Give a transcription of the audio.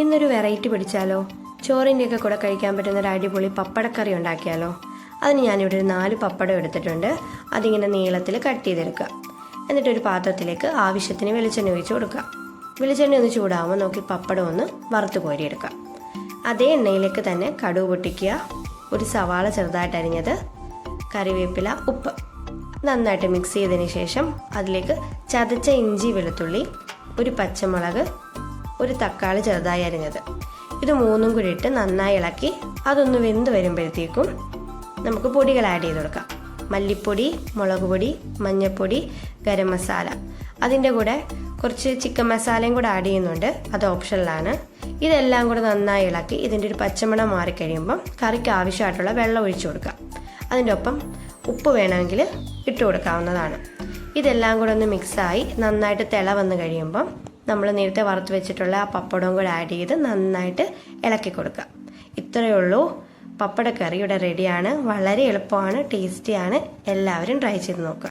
ഇന്നൊരു വെറൈറ്റി പിടിച്ചാലോ? ചോറിൻ്റെയൊക്കെ കൂടെ കഴിക്കാൻ പറ്റുന്ന ഒരു അടിപൊളി പപ്പടക്കറി ഉണ്ടാക്കിയാലോ? അതിന് ഞാനിവിടെ ഒരു 4 പപ്പടം എടുത്തിട്ടുണ്ട്. അതിങ്ങനെ നീളത്തിൽ കട്ട് ചെയ്തെടുക്കുക. എന്നിട്ടൊരു പാത്രത്തിലേക്ക് ആവശ്യത്തിന് വെളിച്ചെണ്ണ ഒഴിച്ച് കൊടുക്കുക. വെളിച്ചെണ്ണ ഒന്ന് ചൂടാകുമ്പോൾ നോക്കി പപ്പടം ഒന്ന് വറുത്ത് കോരിയെടുക്കുക. അതേ എണ്ണയിലേക്ക് തന്നെ കടുക് പൊട്ടിക്കുക, ഒരു സവാള ചെറുതായിട്ട് അരിഞ്ഞത്, കറിവേപ്പില, ഉപ്പ് നന്നായിട്ട് മിക്സ് ചെയ്തതിന് ശേഷം അതിലേക്ക് ചതച്ച ഇഞ്ചി, വെളുത്തുള്ളി, ഒരു പച്ചമുളക്, ഒരു തക്കാളി ചെറുതായി അരിഞ്ഞത്, ഇത് മൂന്നും കൂടി ഇട്ട് നന്നായി ഇളക്കി അതൊന്ന് വെന്ത് വരുമ്പോഴത്തേക്കും നമുക്ക് പൊടികൾ ആഡ് ചെയ്ത് കൊടുക്കാം. മല്ലിപ്പൊടി, മുളക് പൊടി, മഞ്ഞൾപ്പൊടി, ഗരം മസാല, അതിൻ്റെ കൂടെ കുറച്ച് ചിക്കൻ മസാലയും കൂടെ ആഡ് ചെയ്യുന്നുണ്ട്, അത് ഓപ്ഷനിലാണ്. ഇതെല്ലാം കൂടെ നന്നായി ഇളക്കി ഇതിൻ്റെ ഒരു പച്ചമണം മാറിക്കഴിയുമ്പം കറിക്ക് ആവശ്യമായിട്ടുള്ള വെള്ളം ഒഴിച്ചു കൊടുക്കുക. അതിൻ്റെ ഒപ്പം ഉപ്പ് വേണമെങ്കിൽ ഇട്ട് കൊടുക്കാവുന്നതാണ്. ഇതെല്ലാം കൂടെ ഒന്ന് മിക്സായി നന്നായിട്ട് തിള വന്ന് കഴിയുമ്പം നമ്മൾ നേരത്തെ വറുത്ത് വെച്ചിട്ടുള്ള ആ പപ്പടവും കൂടെ ആഡ് ചെയ്ത് നന്നായിട്ട് ഇളക്കി കൊടുക്കുക. ഇത്രയേ ഉള്ളൂ, പപ്പടക്കറി ഇവിടെ റെഡിയാണ്. വളരെ എളുപ്പമാണ്, ടേസ്റ്റിയാണ്. എല്ലാവരും ട്രൈ ചെയ്ത് നോക്കുക.